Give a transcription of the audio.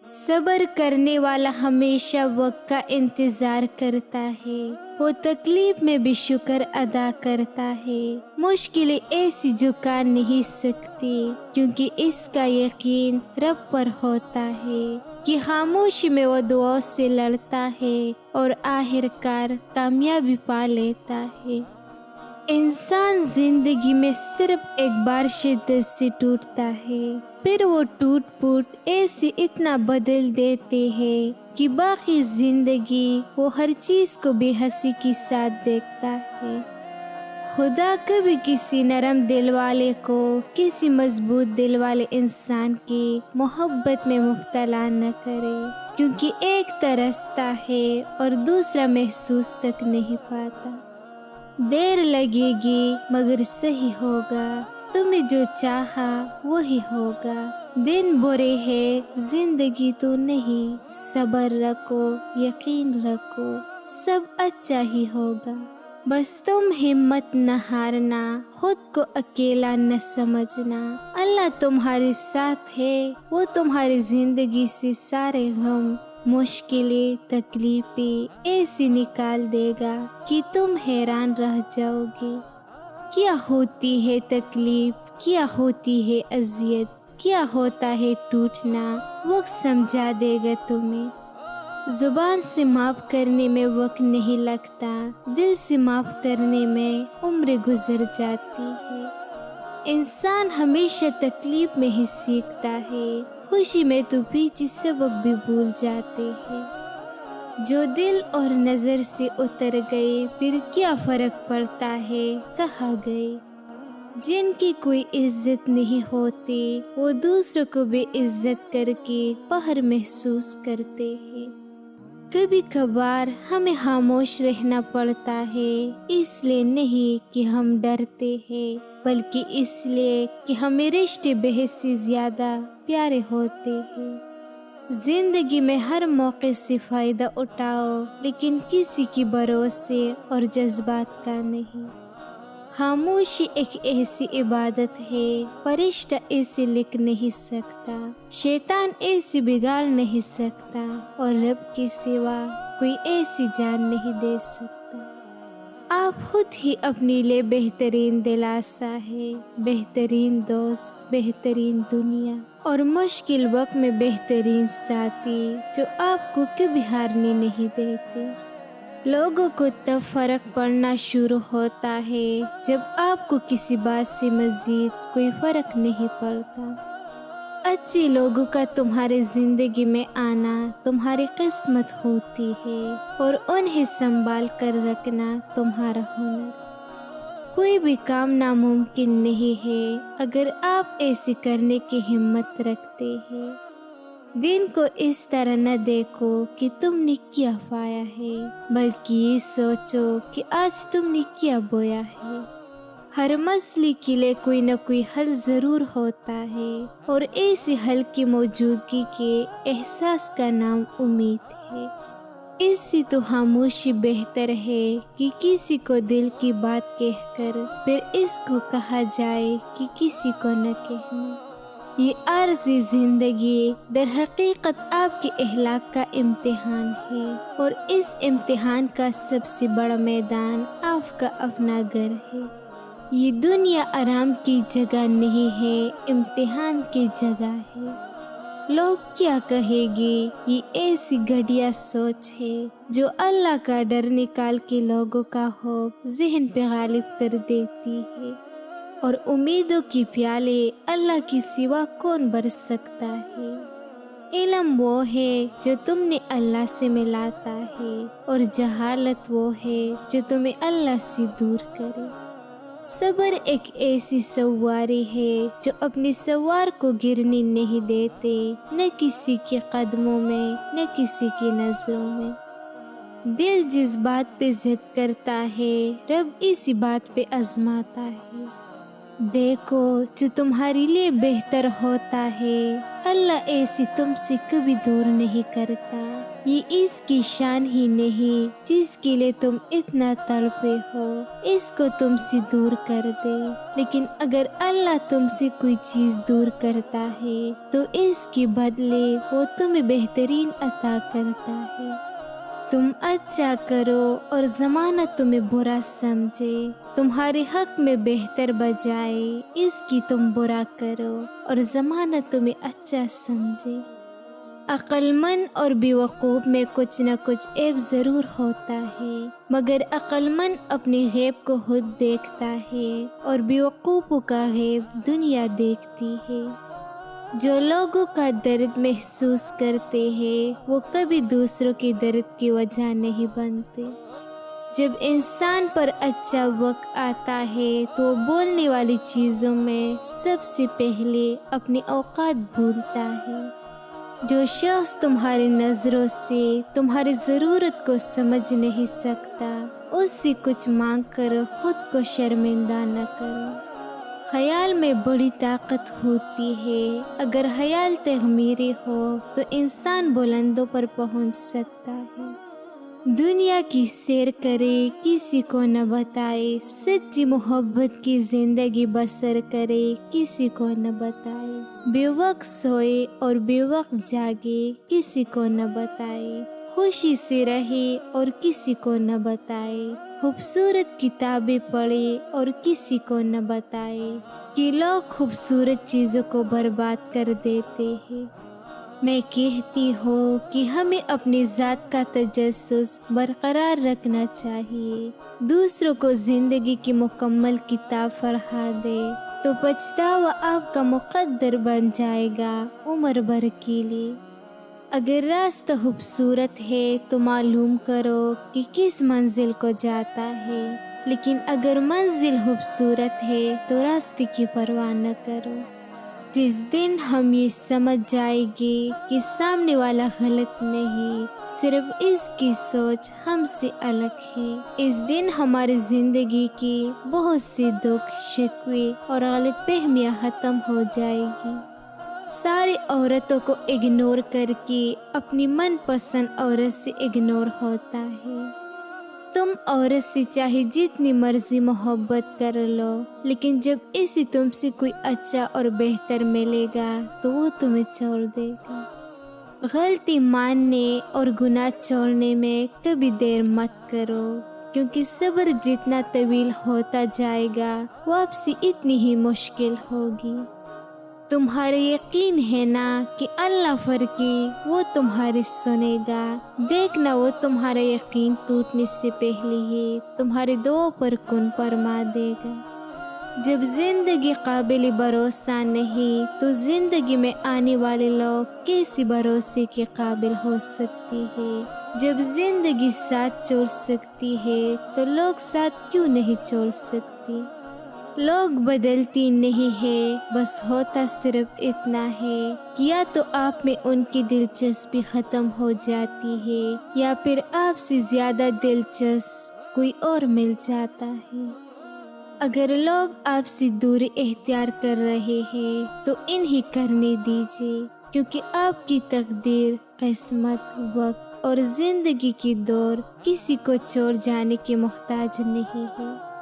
صبر کرنے والا ہمیشہ وقت کا انتظار کرتا ہے، وہ تکلیف میں بھی شکر ادا کرتا ہے۔ مشکلیں ایسی جھکا نہیں سکتی کیونکہ اس کا یقین رب پر ہوتا ہے کہ خاموشی میں وہ دعاؤں سے لڑتا ہے اور آخر کار کامیابی پا لیتا ہے۔ انسان زندگی میں صرف ایک بار شدت سے ٹوٹتا ہے، پھر وہ ٹوٹ ایسے اتنا بدل دیتے ہیں کہ باقی زندگی وہ ہر چیز کو بے حسی کے ساتھ دیکھتا ہے۔ خدا کبھی کسی نرم دل والے کو کسی مضبوط دل والے انسان کی محبت میں مبتلا نہ کرے، کیونکہ ایک ترستا ہے اور دوسرا محسوس تک نہیں پاتا۔ دیر لگے گی مگر صحیح ہوگا، تمہیں جو چاہا وہی ہوگا۔ دن برے ہے زندگی تو نہیں، صبر رکھو یقین رکھو، سب اچھا ہی ہوگا۔ بس تم ہمت نہ ہارنا، خود کو اکیلا نہ سمجھنا، اللہ تمہارے ساتھ ہے، وہ تمہاری زندگی سے سارے غم مشکلیں تکلیفیں ایسی نکال دے گا کہ تم حیران رہ جاؤ گے۔ کیا ہوتی ہے تکلیف، کیا ہوتی ہے اذیت، کیا ہوتا ہے ٹوٹنا، وقت سمجھا دے گا تمہیں۔ زبان سے معاف کرنے میں وقت نہیں لگتا، دل سے معاف کرنے میں عمر گزر جاتی ہے۔ انسان ہمیشہ تکلیف میں ہی سیکھتا ہے، خوشی میں تو پیچھے سبق بھی بھول جاتے ہیں۔ جو دل اور نظر سے اتر گئے پھر کیا فرق پڑتا ہے کہاں گئے۔ جن کی کوئی عزت نہیں ہوتی وہ دوسروں کو بے عزت کر کے فخر محسوس کرتے ہیں۔ کبھی کبھار ہمیں خاموش رہنا پڑتا ہے، اس لیے نہیں کہ ہم ڈرتے ہیں بلکہ اس لیے کہ ہمیں رشتے بہت سے زیادہ پیارے ہوتے ہیں۔ زندگی میں ہر موقع سے فائدہ اٹھاؤ لیکن کسی کی بھروسے اور جذبات کا نہیں۔ خاموشی ایک ایسی عبادت ہے، فرشتہ اسے لکھ نہیں سکتا، شیطان ایسے بگاڑ نہیں سکتا اور رب کے سوا کوئی ایسی جان نہیں دے سکتا۔ آپ خود ہی اپنے لیے بہترین دلاسا ہے، بہترین دوست، بہترین دنیا اور مشکل وقت میں بہترین ساتھی جو آپ کو کبھی ہارنے نہیں دیتے۔ لوگوں کو تب فرق پڑنا شروع ہوتا ہے جب آپ کو کسی بات سے مزید کوئی فرق نہیں پڑتا۔ اچھے لوگوں کا تمہاری زندگی میں آنا تمہاری قسمت ہوتی ہے اور انہیں سنبھال کر رکھنا تمہارا ہنر۔ کوئی بھی کام ناممکن نہیں ہے اگر آپ ایسے کرنے کی ہمت رکھتے ہیں۔ دن کو اس طرح نہ دیکھو کہ تم نے کیا پایا ہے بلکہ یہ سوچو کہ آج تم نے کیا بویا ہے۔ ہر مسئلے کے لیے کوئی نہ کوئی حل ضرور ہوتا ہے اور ایسے حل کی موجودگی کے احساس کا نام امید ہے۔ اس سے تو خاموشی بہتر ہے کہ کسی کو دل کی بات کہہ کر پھر اس کو کہا جائے کہ کسی کو نہ کہنا۔ یہ عارضی زندگی در حقیقت آپ کے اخلاق کا امتحان ہے اور اس امتحان کا سب سے بڑا میدان آپ کا اپنا گھر ہے۔ یہ دنیا آرام کی جگہ نہیں ہے، امتحان کی جگہ ہے۔ لوگ کیا کہے گے، یہ ایسی گھٹیا سوچ ہے جو اللہ کا ڈر نکال کے لوگوں کا خوف ذہن پہ غالب کر دیتی ہے، اور امیدوں کی پیالے اللہ کے سوا کون برس سکتا ہے۔ علم وہ ہے جو تم نے اللہ سے ملاتا ہے اور جہالت وہ ہے جو تمہیں اللہ سے دور کرے۔ صبر ایک ایسی سواری ہے جو اپنی سوار کو گرنے نہیں دیتے، نہ کسی کے قدموں میں نہ کسی کی نظروں میں۔ دل جس بات پہ ضد کرتا ہے رب اسی بات پہ آزماتا ہے۔ دیکھو جو تمہارے لیے بہتر ہوتا ہے اللہ ایسی تم سے کبھی دور نہیں کرتا۔ یہ اس کی شان ہی نہیں جس کے لیے تم اتنا تڑپے ہو، اس کو تم سے دور کر دے۔ لیکن اگر اللہ تم سے کوئی چیز دور کرتا ہے تو اس کے بدلے وہ تمہیں بہترین عطا کرتا ہے۔ تم اچھا کرو اور زمانہ تمہیں برا سمجھے، تمہارے حق میں بہتر بجائے اس کی تم برا کرو اور زمانہ تمہیں اچھا سمجھے۔ عقل مند اور بیوقوف میں کچھ نہ کچھ عیب ضرور ہوتا ہے، مگر عقل مند اپنے غیب کو خود دیکھتا ہے اور بیوقوفوں کا غیب دنیا دیکھتی ہے۔ جو لوگوں کا درد محسوس کرتے ہیں وہ کبھی دوسروں کے درد کی وجہ نہیں بنتے۔ جب انسان پر اچھا وقت آتا ہے تو وہ بولنے والی چیزوں میں سب سے پہلے اپنی اوقات بھولتا ہے۔ جو شخص تمہاری نظروں سے تمہاری ضرورت کو سمجھ نہیں سکتا، اس سے کچھ مانگ کر خود کو شرمندہ نہ کرو۔ خیال میں بڑی طاقت ہوتی ہے، اگر خیال تعمیری ہو تو انسان بلندوں پر پہنچ سکتا ہے۔ دنیا کی سیر کرے کسی کو نہ بتائے، سچی محبت کی زندگی بسر کرے کسی کو نہ بتائے، بے وقت سوئے اور بے وقت جاگے کسی کو نہ بتائے، خوشی سے رہے اور کسی کو نہ بتائے، خوبصورت کتابیں پڑھے اور کسی کو نہ بتائے کہ لوگ خوبصورت چیزوں کو برباد کر دیتے ہیں۔ میں کہتی ہوں کہ ہمیں اپنی ذات کا تجسس برقرار رکھنا چاہیے۔ دوسروں کو زندگی کی مکمل کتاب پڑھا دے تو پچھتاوا آپ کا مقدر بن جائے گا عمر بھر کے لیے۔ اگر راستہ خوبصورت ہے تو معلوم کرو کہ کس منزل کو جاتا ہے، لیکن اگر منزل خوبصورت ہے تو راستے کی پرواہ نہ کرو۔ جس دن ہم یہ سمجھ جائیں گے کہ سامنے والا غلط نہیں، صرف اس کی سوچ ہم سے الگ ہے، اس دن ہماری زندگی کی بہت سی دکھ، شکوے اور غلط فہمیاں ختم ہو جائے گی۔ ساری عورتوں کو اگنور کر کے اپنی من پسند عورت سے اگنور ہوتا ہے۔ تم عورت سے چاہے جتنی مرضی محبت کر لو، لیکن جب اسے تم سے کوئی اچھا اور بہتر ملے گا تو وہ تمہیں چھوڑ دے گا۔ غلطی ماننے اور گناہ چھوڑنے میں کبھی دیر مت کرو، کیونکہ صبر جتنا طویل ہوتا جائے گا واپسی اتنی ہی مشکل ہوگی۔ تمہارے یقین ہے نا کہ اللہ فرقی وہ تمہاری سنے گا، دیکھنا وہ تمہارا یقین ٹوٹنے سے پہلے ہی تمہارے دعاؤں پر کن فرما دے گا۔ جب زندگی قابل بھروسہ نہیں تو زندگی میں آنے والے لوگ کیسے بھروسے کے قابل ہو سکتی ہے؟ جب زندگی ساتھ چھوڑ سکتی ہے تو لوگ ساتھ کیوں نہیں چھوڑ سکتی؟ لوگ بدلتی نہیں ہے، بس ہوتا صرف اتنا ہے کہ یا تو آپ میں ان کی دلچسپی ختم ہو جاتی ہے یا پھر آپ سے زیادہ دلچسپ کوئی اور مل جاتا ہے۔ اگر لوگ آپ سے دوری اختیار کر رہے ہیں تو انہیں کرنے دیجیے، کیونکہ آپ کی تقدیر، قسمت، وقت اور زندگی کی دور کسی کو چھوڑ جانے کی محتاج نہیں ہے۔